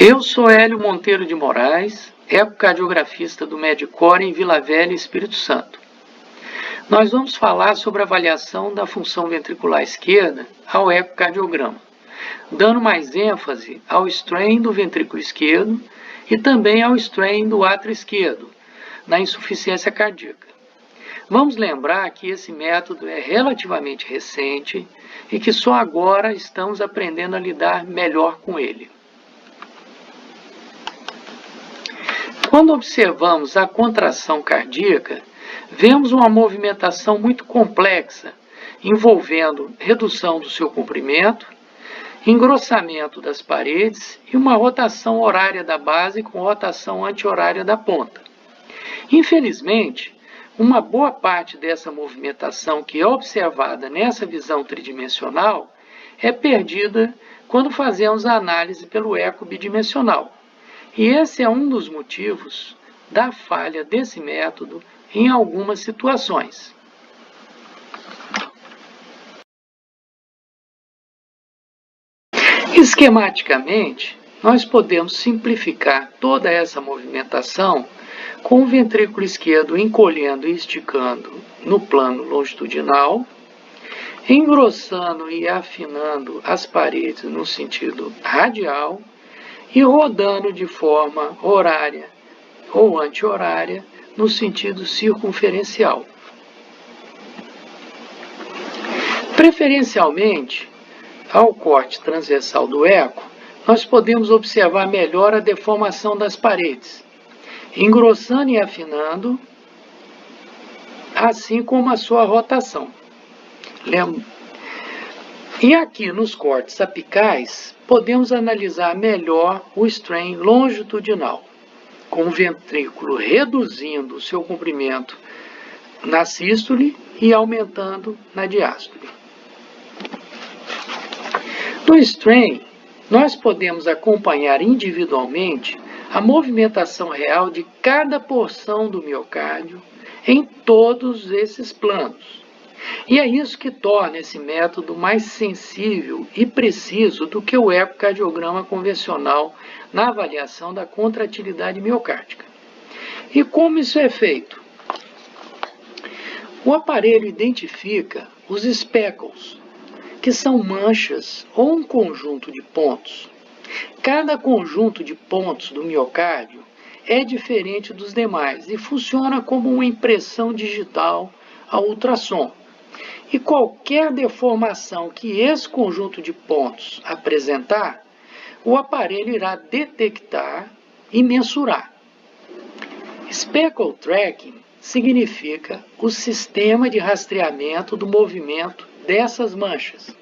Eu sou Hélio Monteiro de Moraes, ecocardiografista do Medicor em Vila Velha, Espírito Santo. Nós vamos falar sobre a avaliação da função ventricular esquerda ao ecocardiograma, dando mais ênfase ao strain do ventrículo esquerdo e também ao strain do átrio esquerdo, na insuficiência cardíaca. Vamos lembrar que esse método é relativamente recente e que só agora estamos aprendendo a lidar melhor com ele. Quando observamos a contração cardíaca, vemos uma movimentação muito complexa, envolvendo redução do seu comprimento, engrossamento das paredes e uma rotação horária da base com rotação anti-horária da ponta. Infelizmente, uma boa parte dessa movimentação que é observada nessa visão tridimensional é perdida quando fazemos a análise pelo eco bidimensional. E esse é um dos motivos da falha desse método em algumas situações. Esquematicamente, nós podemos simplificar toda essa movimentação com o ventrículo esquerdo encolhendo e esticando no plano longitudinal, engrossando e afinando as paredes no sentido radial e rodando de forma horária ou anti-horária no sentido circunferencial. Preferencialmente, ao corte transversal do eco, nós podemos observar melhor a deformação das paredes, engrossando e afinando, assim como a sua rotação. E aqui nos cortes apicais, podemos analisar melhor o strain longitudinal, com o ventrículo reduzindo o seu comprimento na sístole e aumentando na diástole. No strain, nós podemos acompanhar individualmente a movimentação real de cada porção do miocárdio em todos esses planos. E é isso que torna esse método mais sensível e preciso do que o ecocardiograma convencional na avaliação da contratilidade miocárdica. E como isso é feito? O aparelho identifica os speckles, que são manchas ou um conjunto de pontos. Cada conjunto de pontos do miocárdio é diferente dos demais e funciona como uma impressão digital a ultrassom. E qualquer deformação que esse conjunto de pontos apresentar, o aparelho irá detectar e mensurar. Speckle tracking significa o sistema de rastreamento do movimento dessas manchas.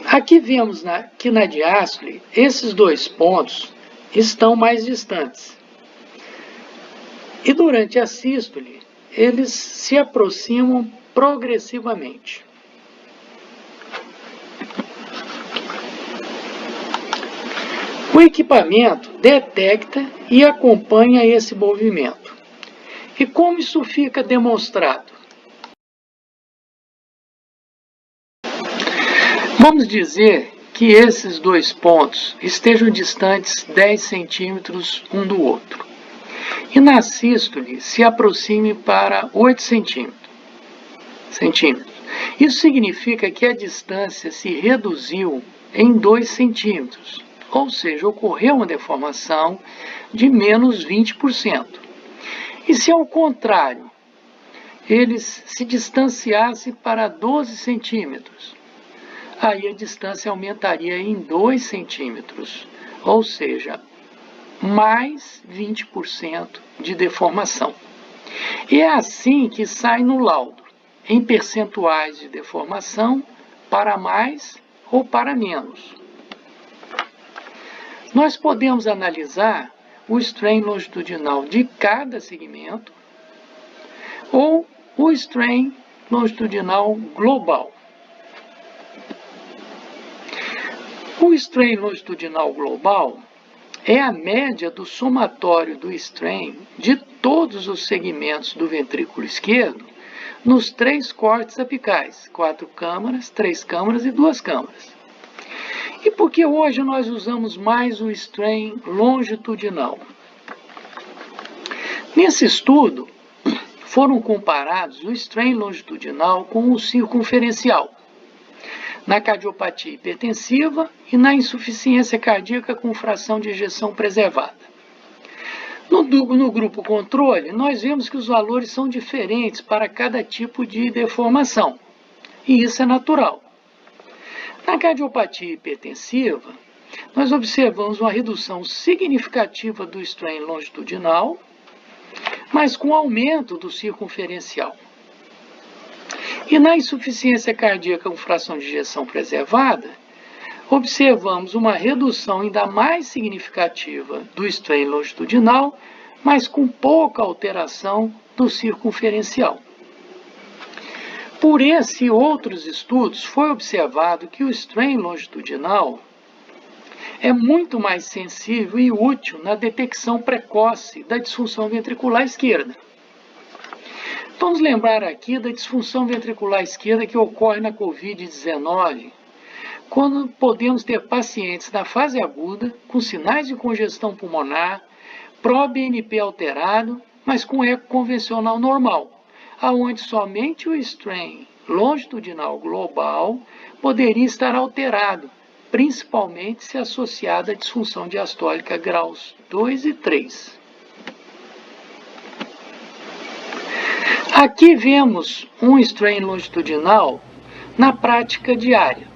Aqui vemos que na diástole, esses dois pontos estão mais distantes. E durante a sístole, eles se aproximam progressivamente. O equipamento detecta e acompanha esse movimento. E como isso fica demonstrado? Vamos dizer que esses dois pontos estejam distantes 10 centímetros um do outro. E na sístole se aproxime para 8 centímetros. Isso significa que a distância se reduziu em 2 centímetros, ou seja, ocorreu uma deformação de menos 20%. E se ao contrário, eles se distanciassem para 12 centímetros, aí a distância aumentaria em 2 centímetros, ou seja, mais 20% de deformação. E é assim que sai no laudo, em percentuais de deformação, para mais ou para menos. Nós podemos analisar o strain longitudinal de cada segmento ou o strain longitudinal global. O strain longitudinal global é a média do somatório do strain de todos os segmentos do ventrículo esquerdo nos 3 cortes apicais, 4 câmaras, 3 câmaras e 2 câmaras. E por que hoje nós usamos mais o strain longitudinal? Nesse estudo, foram comparados o strain longitudinal com o circunferencial, na cardiopatia hipertensiva e na insuficiência cardíaca com fração de ejeção preservada. No grupo controle, nós vemos que os valores são diferentes para cada tipo de deformação, e isso é natural. Na cardiopatia hipertensiva, nós observamos uma redução significativa do strain longitudinal, mas com aumento do circunferencial. E na insuficiência cardíaca com fração de ejeção preservada, observamos uma redução ainda mais significativa do strain longitudinal, mas com pouca alteração do circunferencial. Por esse e outros estudos, foi observado que o strain longitudinal é muito mais sensível e útil na detecção precoce da disfunção ventricular esquerda. Vamos lembrar aqui da disfunção ventricular esquerda que ocorre na COVID-19, quando podemos ter pacientes na fase aguda, com sinais de congestão pulmonar, pró-BNP alterado, mas com eco convencional normal, aonde somente o strain longitudinal global poderia estar alterado, principalmente se associado à disfunção diastólica graus 2 e 3. Aqui vemos um strain longitudinal na prática diária.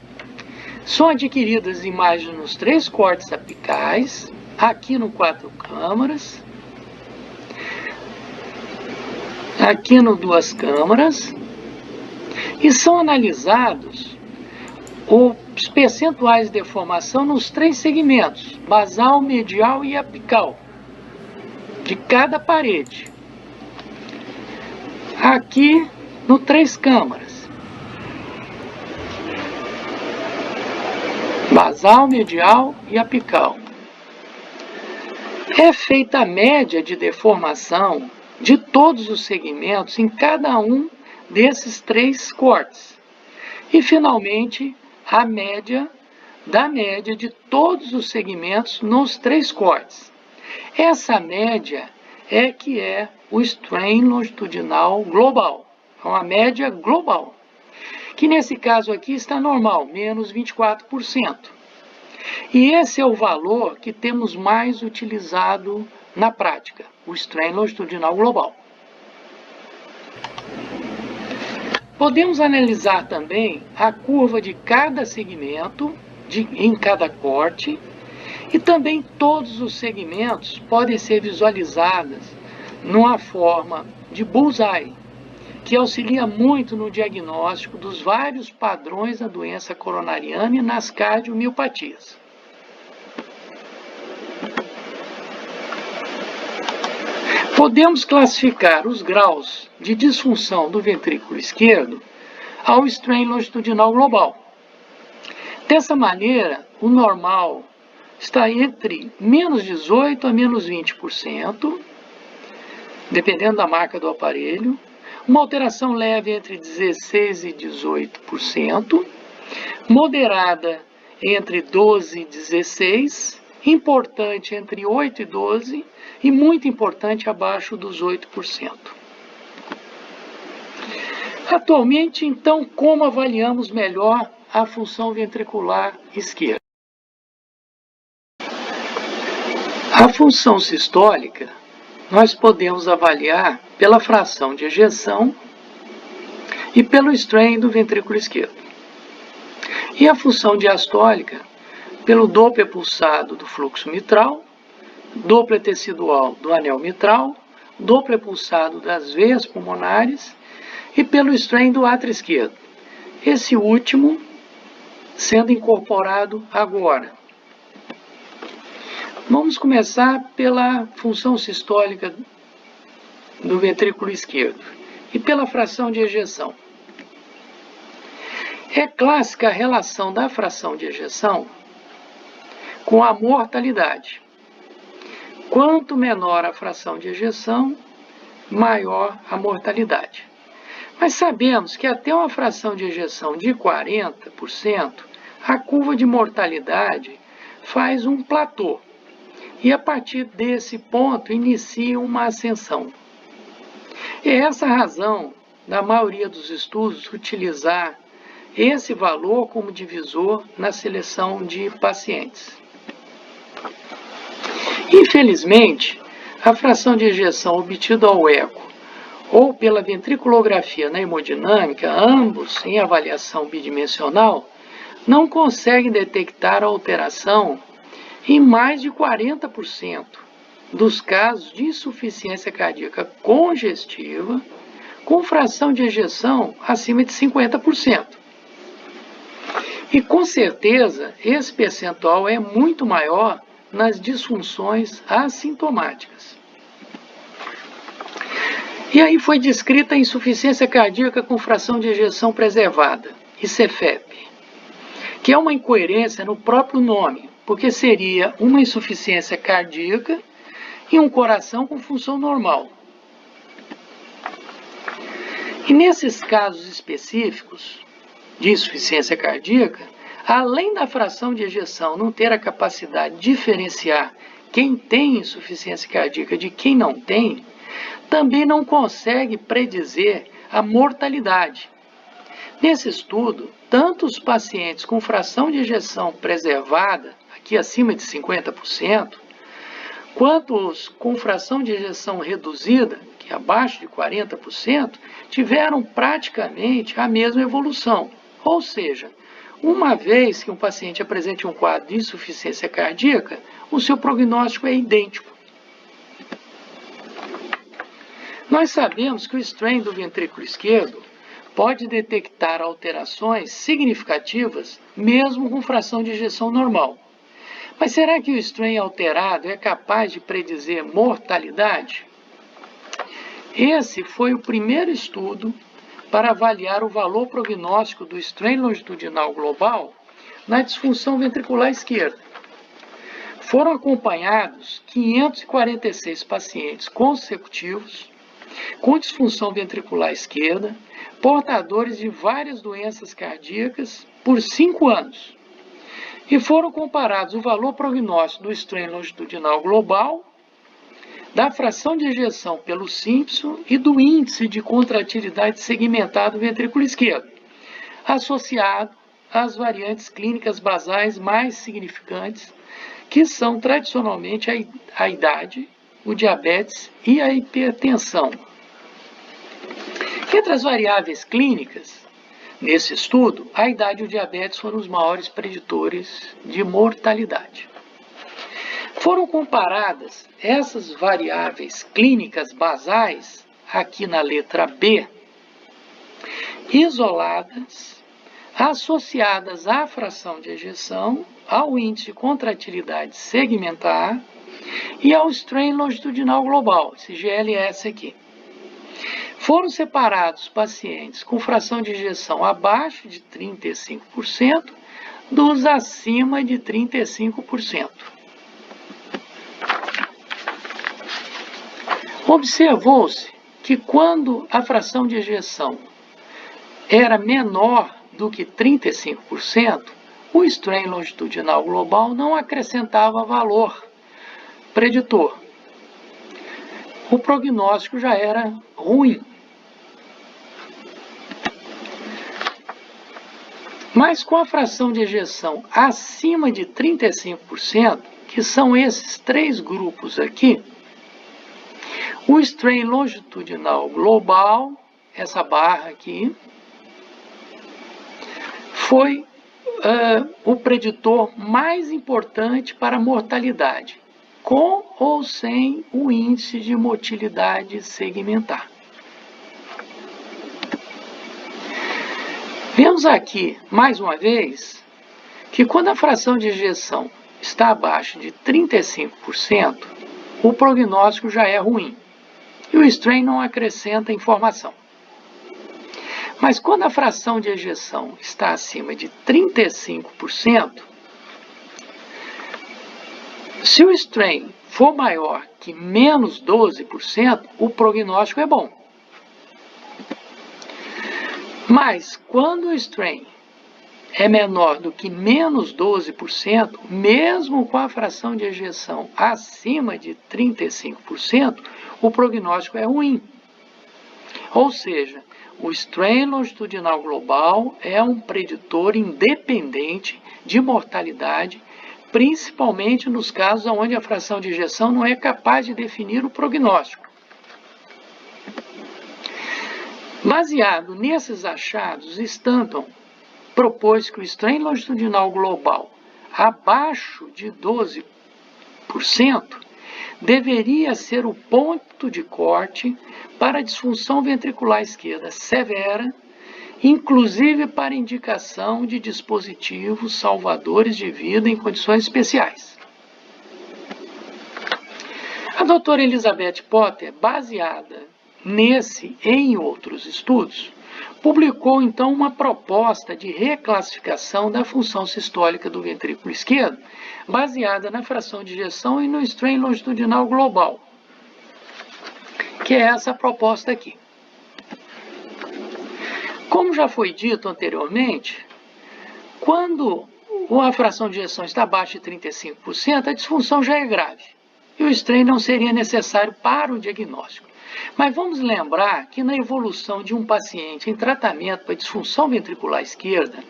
São adquiridas imagens nos 3 cortes apicais, aqui no 4 câmaras, aqui no 2 câmaras, e são analisados os percentuais de deformação nos 3 segmentos, basal, medial e apical, de cada parede. Aqui no 3 câmaras, basal, medial e apical. É feita a média de deformação de todos os segmentos em cada um desses 3 cortes. E, finalmente, a média de todos os segmentos nos 3 cortes. Essa média é o strain longitudinal global. É uma média global, que nesse caso aqui está normal, menos 24%. E esse é o valor que temos mais utilizado na prática, o strain longitudinal global. Podemos analisar também a curva de cada segmento, em cada corte, e também todos os segmentos podem ser visualizados numa forma de bullseye, que auxilia muito no diagnóstico dos vários padrões da doença coronariana e nas cardiomiopatias. Podemos classificar os graus de disfunção do ventrículo esquerdo ao strain longitudinal global. Dessa maneira, o normal está entre menos 18% a menos 20%, dependendo da marca do aparelho, uma alteração leve entre 16% e 18%, moderada entre 12% e 16%, importante entre 8% e 12% e muito importante abaixo dos 8%. Atualmente, então, como avaliamos melhor a função ventricular esquerda? A função sistólica nós podemos avaliar pela fração de ejeção e pelo strain do ventrículo esquerdo. E a função diastólica pelo Doppler pulsado do fluxo mitral, Doppler tecidual do anel mitral, Doppler pulsado das veias pulmonares e pelo strain do átrio esquerdo. Esse último sendo incorporado agora. Vamos começar pela função sistólica do ventrículo esquerdo e pela fração de ejeção. É clássica a relação da fração de ejeção com a mortalidade. Quanto menor a fração de ejeção, maior a mortalidade. Mas sabemos que até uma fração de ejeção de 40%, a curva de mortalidade faz um platô. E a partir desse ponto inicia uma ascensão. E é essa a razão da maioria dos estudos utilizar esse valor como divisor na seleção de pacientes. Infelizmente, a fração de ejeção obtida ao eco ou pela ventriculografia na hemodinâmica, ambos em avaliação bidimensional, não conseguem detectar a alteração em mais de 40% dos casos de insuficiência cardíaca congestiva com fração de ejeção acima de 50%. E com certeza esse percentual é muito maior nas disfunções assintomáticas. E aí foi descrita a insuficiência cardíaca com fração de ejeção preservada, ICFEP, que é uma incoerência no próprio nome, porque seria uma insuficiência cardíaca e um coração com função normal. E nesses casos específicos de insuficiência cardíaca, além da fração de ejeção não ter a capacidade de diferenciar quem tem insuficiência cardíaca de quem não tem, também não consegue predizer a mortalidade. Nesse estudo, tanto os pacientes com fração de ejeção preservada, aqui acima de 50%, quanto os com fração de ejeção reduzida, que é abaixo de 40%, tiveram praticamente a mesma evolução. Ou seja, uma vez que um paciente apresente um quadro de insuficiência cardíaca, o seu prognóstico é idêntico. Nós sabemos que o strain do ventrículo esquerdo pode detectar alterações significativas mesmo com fração de ejeção normal. Mas será que o strain alterado é capaz de predizer mortalidade? Esse foi o primeiro estudo para avaliar o valor prognóstico do strain longitudinal global na disfunção ventricular esquerda. Foram acompanhados 546 pacientes consecutivos com disfunção ventricular esquerda, portadores de várias doenças cardíacas por 5 anos. E foram comparados o valor prognóstico do strain longitudinal global, da fração de ejeção pelo Simpson e do índice de contratilidade segmentado do ventrículo esquerdo, associado às variantes clínicas basais mais significantes, que são tradicionalmente a idade, o diabetes e a hipertensão. Entre as variáveis clínicas, nesse estudo, a idade e o diabetes foram os maiores preditores de mortalidade. Foram comparadas essas variáveis clínicas basais, aqui na letra B, isoladas, associadas à fração de ejeção, ao índice de contratilidade segmentar e ao strain longitudinal global, esse GLS aqui. Foram separados pacientes com fração de ejeção abaixo de 35% dos acima de 35%. Observou-se que quando a fração de ejeção era menor do que 35%, o strain longitudinal global não acrescentava valor preditor. O prognóstico já era ruim. Mas com a fração de ejeção acima de 35%, que são esses 3 grupos aqui, o strain longitudinal global, essa barra aqui, foi o preditor mais importante para a mortalidade, com ou sem o índice de motilidade segmentar. Vemos aqui, mais uma vez, que quando a fração de ejeção está abaixo de 35%, o prognóstico já é ruim e o strain não acrescenta informação. Mas quando a fração de ejeção está acima de 35%, se o strain for maior que menos 12%, o prognóstico é bom. Mas quando o strain é menor do que menos 12%, mesmo com a fração de ejeção acima de 35%, o prognóstico é ruim. Ou seja, o strain longitudinal global é um preditor independente de mortalidade, principalmente nos casos onde a fração de ejeção não é capaz de definir o prognóstico. Baseado nesses achados, Stanton propôs que o strain longitudinal global abaixo de 12% deveria ser o ponto de corte para a disfunção ventricular esquerda severa, inclusive para indicação de dispositivos salvadores de vida em condições especiais. A doutora Elizabeth Potter, baseada nesse e em outros estudos, publicou então uma proposta de reclassificação da função sistólica do ventrículo esquerdo, baseada na fração de ejeção e no strain longitudinal global, que é essa proposta aqui. Como já foi dito anteriormente, quando a fração de ejeção está abaixo de 35%, a disfunção já é grave e o strain não seria necessário para o diagnóstico. Mas vamos lembrar que na evolução de um paciente em tratamento para disfunção ventricular esquerda,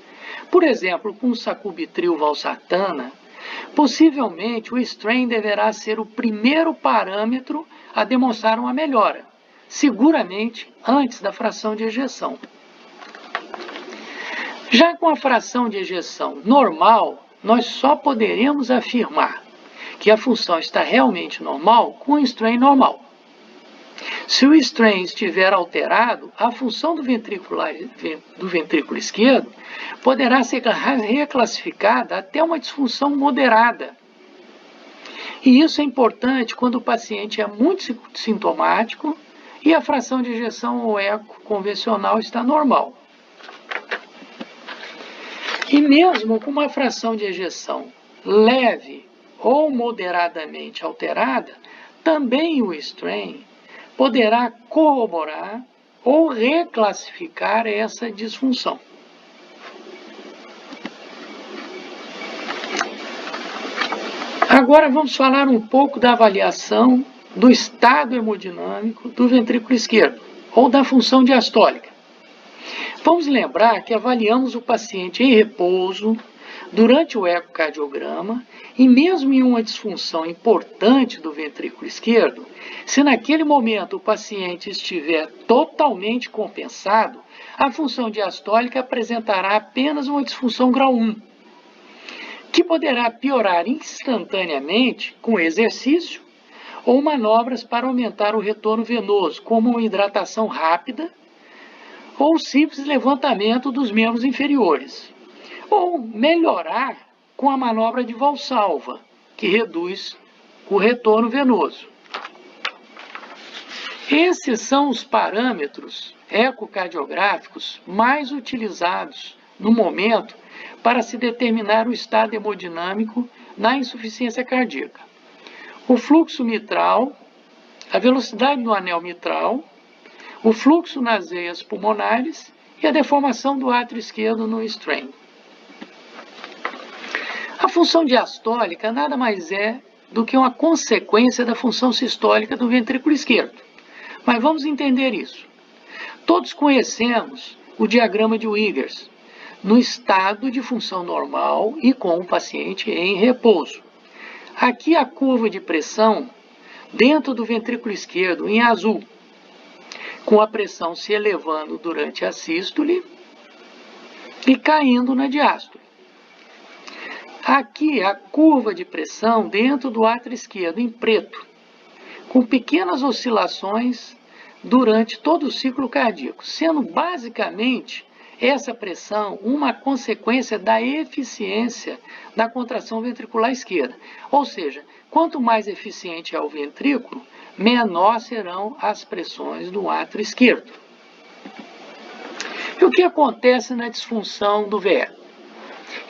por exemplo, com sacubitril valsartana, possivelmente o strain deverá ser o primeiro parâmetro a demonstrar uma melhora, seguramente antes da fração de ejeção. Já com a fração de ejeção normal, nós só poderemos afirmar que a função está realmente normal com o strain normal. Se o strain estiver alterado, a função do ventrículo esquerdo poderá ser reclassificada até uma disfunção moderada. E isso é importante quando o paciente é muito sintomático e a fração de ejeção ou eco convencional está normal. E mesmo com uma fração de ejeção leve ou moderadamente alterada, também o strain poderá corroborar ou reclassificar essa disfunção. Agora vamos falar um pouco da avaliação do estado hemodinâmico do ventrículo esquerdo, ou da função diastólica. Vamos lembrar que avaliamos o paciente em repouso, durante o ecocardiograma, e mesmo em uma disfunção importante do ventrículo esquerdo, se naquele momento o paciente estiver totalmente compensado, a função diastólica apresentará apenas uma disfunção grau 1, que poderá piorar instantaneamente com exercício ou manobras para aumentar o retorno venoso, como uma hidratação rápida ou simples levantamento dos membros inferiores, ou melhorar com a manobra de Valsalva, que reduz o retorno venoso. Esses são os parâmetros ecocardiográficos mais utilizados no momento para se determinar o estado hemodinâmico na insuficiência cardíaca. O fluxo mitral, a velocidade do anel mitral, o fluxo nas veias pulmonares e a deformação do átrio esquerdo no strain. A função diastólica nada mais é do que uma consequência da função sistólica do ventrículo esquerdo. Mas vamos entender isso. Todos conhecemos o diagrama de Wiggers, no estado de função normal e com o paciente em repouso. Aqui a curva de pressão dentro do ventrículo esquerdo em azul, com a pressão se elevando durante a sístole e caindo na diástole. Aqui a curva de pressão dentro do átrio esquerdo em preto, com pequenas oscilações durante todo o ciclo cardíaco, sendo basicamente essa pressão uma consequência da eficiência da contração ventricular esquerda. Ou seja, quanto mais eficiente é o ventrículo, menor serão as pressões do átrio esquerdo. E o que acontece na disfunção do VE?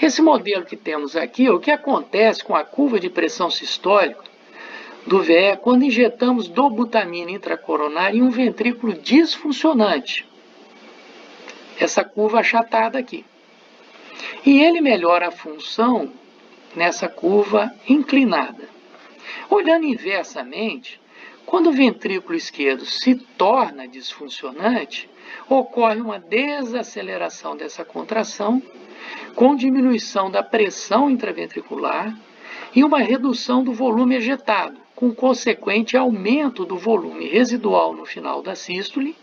Esse modelo que temos aqui, o que acontece com a curva de pressão sistólica do VE quando injetamos dobutamina intracoronária em um ventrículo disfuncionante. Essa curva achatada aqui. E ele melhora a função nessa curva inclinada. Olhando inversamente, quando o ventrículo esquerdo se torna disfuncionante, ocorre uma desaceleração dessa contração, com diminuição da pressão intraventricular e uma redução do volume ejetado, com consequente aumento do volume residual no final da sístole.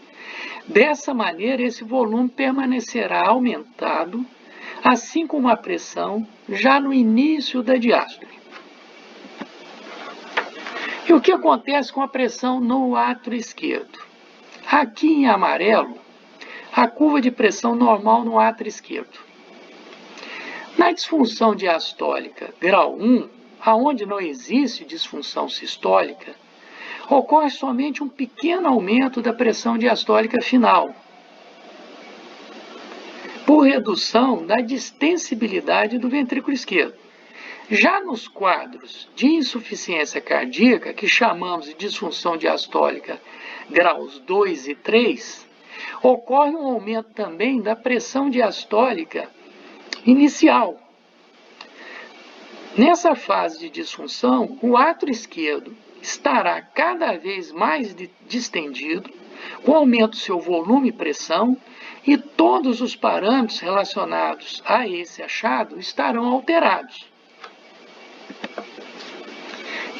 Dessa maneira, esse volume permanecerá aumentado, assim como a pressão, já no início da diástole. E o que acontece com a pressão no átrio esquerdo? Aqui em amarelo, a curva de pressão normal no átrio esquerdo. Na disfunção diastólica grau 1, aonde não existe disfunção sistólica, ocorre somente um pequeno aumento da pressão diastólica final, por redução da distensibilidade do ventrículo esquerdo. Já nos quadros de insuficiência cardíaca, que chamamos de disfunção diastólica graus 2 e 3, ocorre um aumento também da pressão diastólica inicial. Nessa fase de disfunção, o átrio esquerdo estará cada vez mais distendido, com aumento do seu volume e pressão, e todos os parâmetros relacionados a esse achado estarão alterados.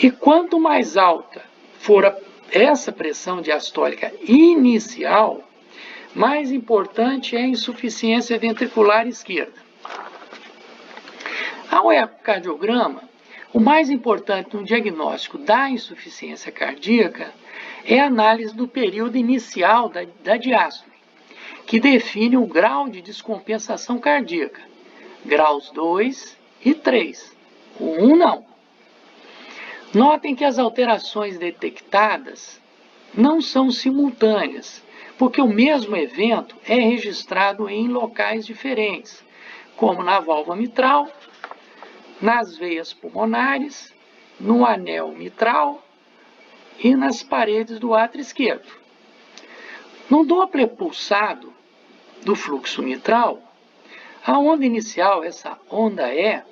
E quanto mais alta for essa pressão diastólica inicial, mais importante é a insuficiência ventricular esquerda. Ao ecocardiograma, o mais importante no diagnóstico da insuficiência cardíaca é a análise do período inicial da diástole, que define o grau de descompensação cardíaca, graus 2 e 3. O 1 não. Notem que as alterações detectadas não são simultâneas, porque o mesmo evento é registrado em locais diferentes, como na válvula mitral, nas veias pulmonares, no anel mitral e nas paredes do átrio esquerdo. No Doppler pulsado do fluxo mitral, a onda inicial, essa onda E,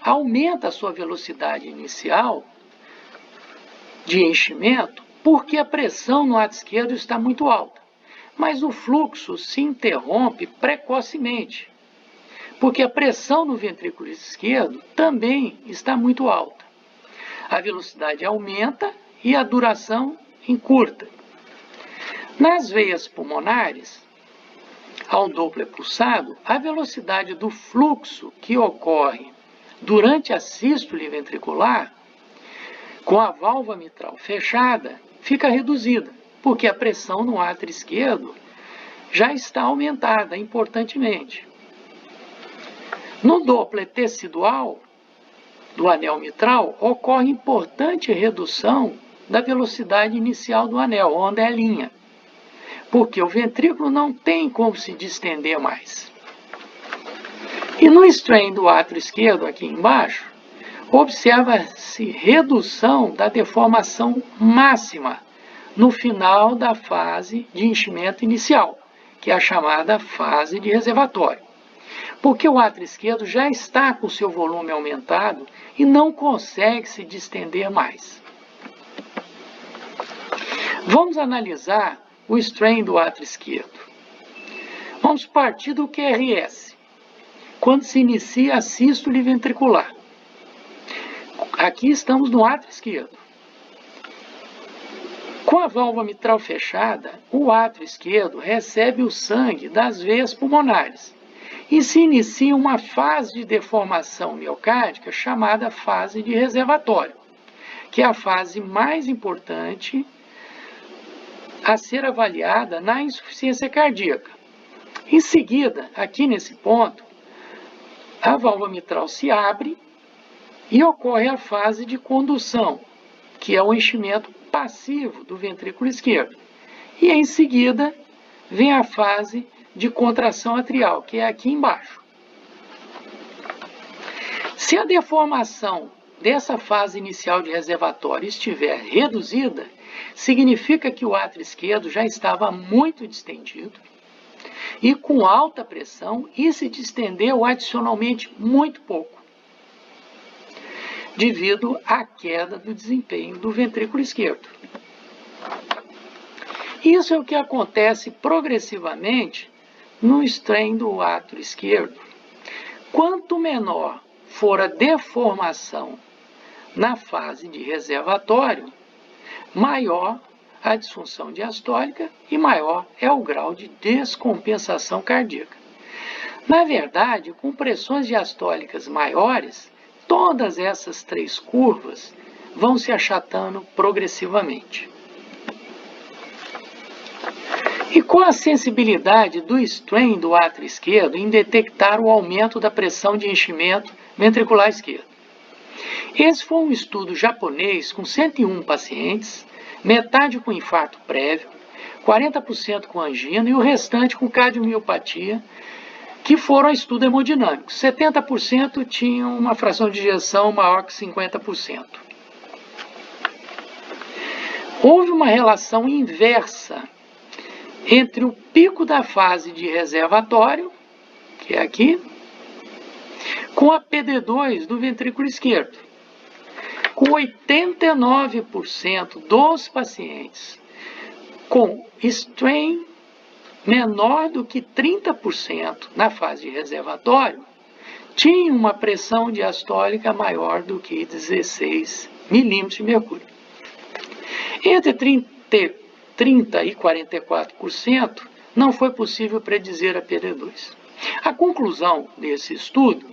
aumenta a sua velocidade inicial de enchimento porque a pressão no átrio esquerdo está muito alta, mas o fluxo se interrompe precocemente, porque a pressão no ventrículo esquerdo também está muito alta. A velocidade aumenta e a duração encurta. Nas veias pulmonares, ao Doppler pulsado, a velocidade do fluxo que ocorre durante a sístole ventricular, com a válvula mitral fechada, fica reduzida, porque a pressão no átrio esquerdo já está aumentada importantemente. No Doppler tecidual do anel mitral, ocorre importante redução da velocidade inicial do anel, onda é linha, porque o ventrículo não tem como se distender mais. E no strain do átrio esquerdo, aqui embaixo, observa-se redução da deformação máxima no final da fase de enchimento inicial, que é a chamada fase de reservatório, porque o átrio esquerdo já está com seu volume aumentado e não consegue se distender mais. Vamos analisar o strain do átrio esquerdo. Vamos partir do QRS, quando se inicia a sístole ventricular. Aqui estamos no átrio esquerdo. Com a válvula mitral fechada, o átrio esquerdo recebe o sangue das veias pulmonares e se inicia uma fase de deformação miocárdica chamada fase de reservatório, que é a fase mais importante a ser avaliada na insuficiência cardíaca. Em seguida, aqui nesse ponto, a válvula mitral se abre e ocorre a fase de condução, que é o enchimento passivo do ventrículo esquerdo. E em seguida, vem a fase de contração atrial, que é aqui embaixo. Se a deformação dessa fase inicial de reservatório estiver reduzida, significa que o átrio esquerdo já estava muito distendido e com alta pressão e se distendeu adicionalmente muito pouco, devido à queda do desempenho do ventrículo esquerdo. Isso é o que acontece progressivamente no strain do átrio esquerdo. Quanto menor for a deformação na fase de reservatório, maior a disfunção diastólica e maior é o grau de descompensação cardíaca. Na verdade, com pressões diastólicas maiores, todas essas três curvas vão se achatando progressivamente. E qual a sensibilidade do strain do átrio esquerdo em detectar o aumento da pressão de enchimento ventricular esquerdo? Esse foi um estudo japonês com 101 pacientes, metade com infarto prévio, 40% com angina e o restante com cardiomiopatia, que foram a estudo hemodinâmico. 70% tinham uma fração de ejeção maior que 50%. Houve uma relação inversa entre o pico da fase de reservatório, que é aqui, com a PD2 do ventrículo esquerdo. Com 89% dos pacientes com strain menor do que 30% na fase de reservatório, tinham uma pressão diastólica maior do que 16 milímetros de mercúrio. Entre 30% e 44% não foi possível predizer a PD2. A conclusão desse estudo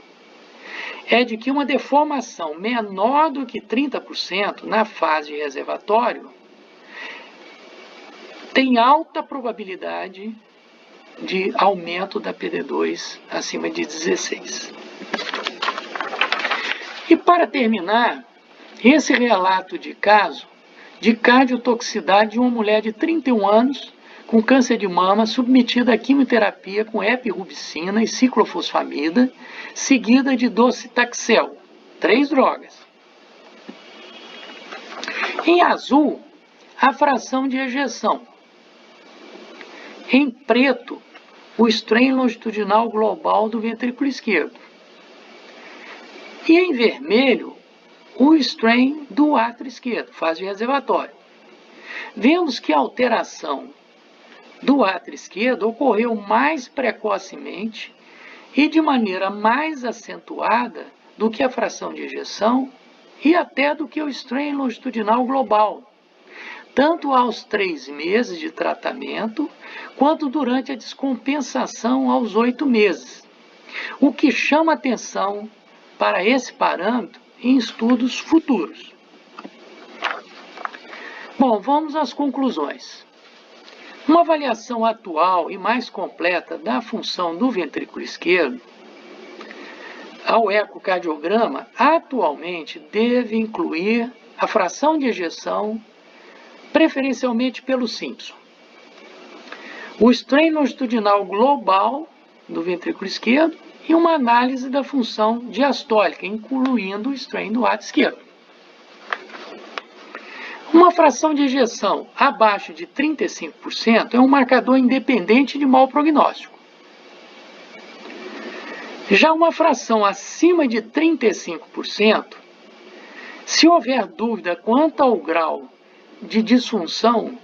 é de que uma deformação menor do que 30% na fase de reservatório tem alta probabilidade de aumento da PD2 acima de 16. E para terminar, esse relato de caso de cardiotoxicidade de uma mulher de 31 anos com câncer de mama submetida à quimioterapia com epirubicina e ciclofosfamida, seguida de docetaxel, 3 drogas. Em azul, a fração de ejeção. Em preto, o strain longitudinal global do ventrículo esquerdo. E em vermelho, o strain do átrio esquerdo, fase de reservatório. Vemos que a alteração do átrio esquerdo ocorreu mais precocemente e de maneira mais acentuada do que a fração de ejeção e até do que o strain longitudinal global, tanto aos 3 meses de tratamento, quanto durante a descompensação aos 8 meses, o que chama atenção para esse parâmetro em estudos futuros. Bom, vamos às conclusões. Uma avaliação atual e mais completa da função do ventrículo esquerdo ao ecocardiograma atualmente deve incluir a fração de ejeção, preferencialmente pelo Simpson, o strain longitudinal global do ventrículo esquerdo e uma análise da função diastólica, incluindo o strain do átrio esquerdo. Uma fração de ejeção abaixo de 35% é um marcador independente de mau prognóstico. Já uma fração acima de 35%, se houver dúvida quanto ao grau de disfunção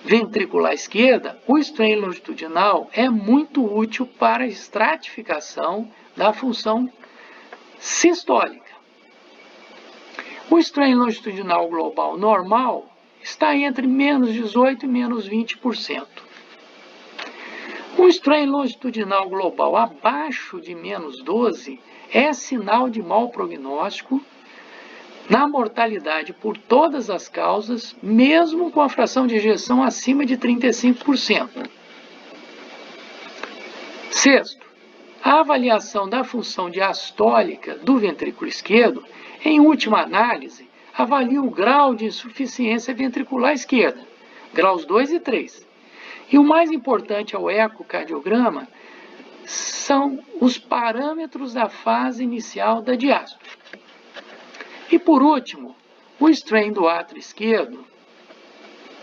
ventricular esquerda, o strain longitudinal é muito útil para a estratificação da função sistólica. O strain longitudinal global normal está entre menos 18% e menos 20%. O strain longitudinal global abaixo de menos 12% é sinal de mau prognóstico na mortalidade por todas as causas, mesmo com a fração de ejeção acima de 35%. Sexto, a avaliação da função diastólica do ventrículo esquerdo, em última análise, avalia o grau de insuficiência ventricular esquerda, graus 2 e 3. E o mais importante ao ecocardiograma são os parâmetros da fase inicial da diástole. E por último, o strain do átrio esquerdo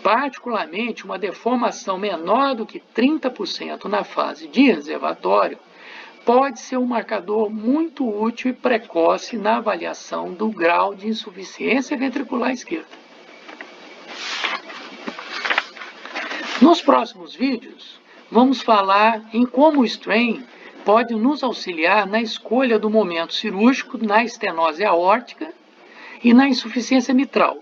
Particularmente, uma deformação menor do que 30% na fase de reservatório pode ser um marcador muito útil e precoce na avaliação do grau de insuficiência ventricular esquerda. Nos próximos vídeos, vamos falar em como o strain pode nos auxiliar na escolha do momento cirúrgico na estenose aórtica e na insuficiência mitral,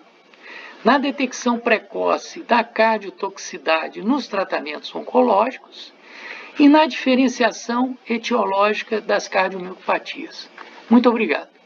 na detecção precoce da cardiotoxicidade nos tratamentos oncológicos e na diferenciação etiológica das cardiomiopatias. Muito obrigado.